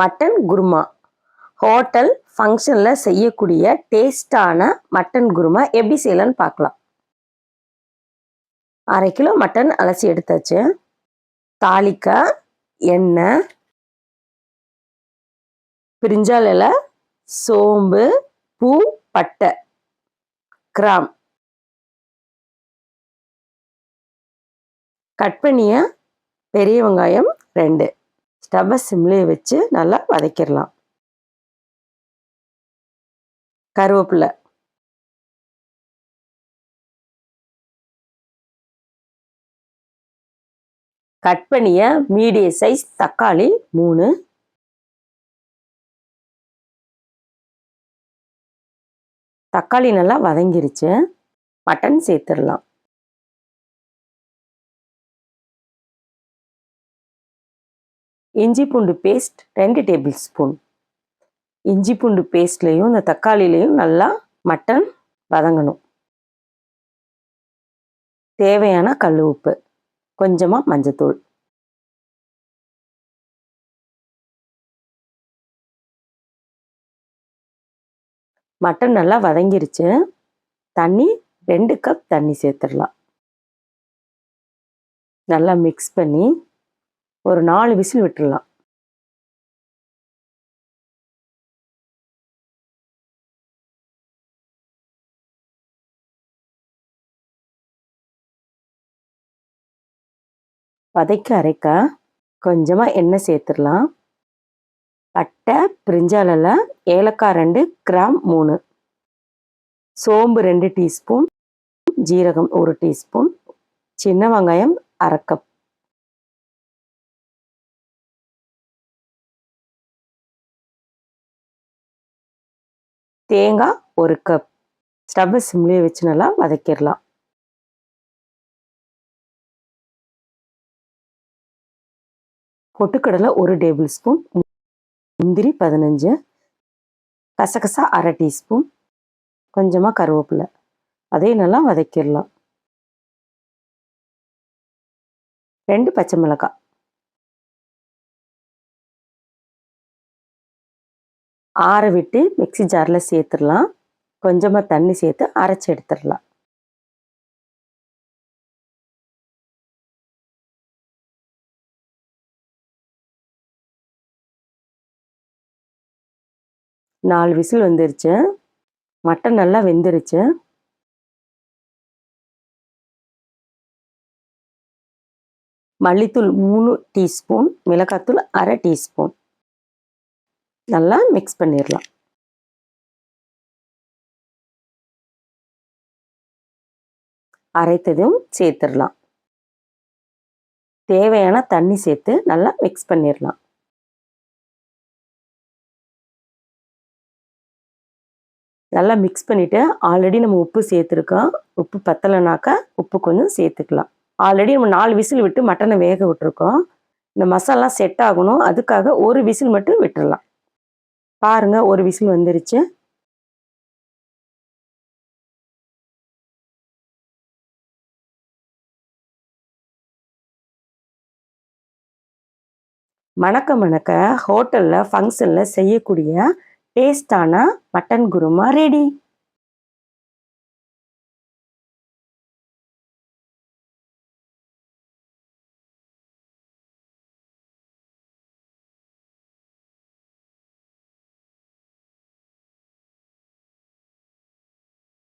Mutton kurma. Hotel ஃபங்க்ஷனில் செய்யக்கூடிய டேஸ்டான மட்டன் குருமா எப்படி செய்யலான்னு பார்க்கலாம். 1/2 கிலோ மட்டன் அலசி எடுத்தாச்சு. தாளிக்க எண்ணெய், பிரிஞ்சால் இலை, சோம்பு, பூ, பட்டை, கிராம், கட் பண்ணிய பெரிய வெங்காயம் 2. ஸ்டவ்வை சிம்லேயே வச்சு நல்லா வதக்கிடலாம். கருவேப்பிலை, கட் பண்ணிய மீடியம் சைஸ் தக்காளி 3. தக்காளி நல்லா வதங்கிருச்சு. மட்டன் சேர்த்துடலாம். இஞ்சி பூண்டு பேஸ்ட் 2 டேபிள் ஸ்பூன். இஞ்சி பூண்டு பேஸ்ட்லேயும் இந்த தக்காளிலையும் நல்லா மட்டன் வதங்கணும். தேவையான கல் உப்பு, கொஞ்சமாக மஞ்சத்தூள். மட்டன் நல்லா வதங்கிருச்சு. தண்ணி 2 கப் தண்ணி சேர்த்துடலாம். நல்லா மிக்ஸ் பண்ணி ஒரு 4 விசில் விட்டுடலாம். வதக்கி அரைக்க கொஞ்சமாக எண்ணெய் சேர்த்துடலாம். பட்டை, பிரிஞ்சால் இலை, ஏலக்காய் 2, கிராம் 3, சோம்பு 2 டீஸ்பூன், ஜீரகம் 1 டீஸ்பூன், சின்ன வெங்காயம் 1/2 கப், தேங்காய் 1 கப். ஸ்டவ்வை சிம்லேயே வச்சு நல்லா வதக்கிடலாம். பொட்டுக்கடலை 1 டேபிள் ஸ்பூன், முந்திரி 15, கசகசா 1/2 டீஸ்பூன், கொஞ்சமாக கருவேப்பிலை. அதையும் நல்லா வதக்கிடலாம். 2 பச்சை மிளகாய். ஆற விட்டு மிக்ஸி ஜாரில் சேர்த்துடலாம். கொஞ்சமாக தண்ணி சேர்த்து அரைச்சி எடுத்துடலாம். நாலு விசில் வந்துருச்சு. மட்டன் நல்லா வெந்துருச்சு. மல்லித்தூள் 3 டீஸ்பூன், மிளகாத்தூள் 1/2 டீஸ்பூன். நல்லா மிக்ஸ் பண்ணிடலாம். அரைத்ததும் சேர்த்துடலாம். தேவையான தண்ணி சேர்த்து நல்லா மிக்ஸ் பண்ணிடலாம். நல்லா மிக்ஸ் பண்ணிவிட்டு ஆல்ரெடி நம்ம உப்பு சேர்த்துருக்கோம். உப்பு பத்தலைனாக்கா உப்பு கொஞ்சம் சேர்த்துக்கலாம். ஆல்ரெடி நம்ம 4 விசில் விட்டு மட்டனை வேக விட்டுருக்கோம். இந்த மசாலா செட் ஆகணும், அதுக்காக 1 விசில் மட்டும் விட்டுடலாம். பாருங்கள், 1 விசில் வந்துருச்சு. மணக்க மணக்க ஹோட்டலில் ஃபங்க்ஷனில் செய்யக்கூடிய டேஸ்டான மட்டன் குருமா ரெடி.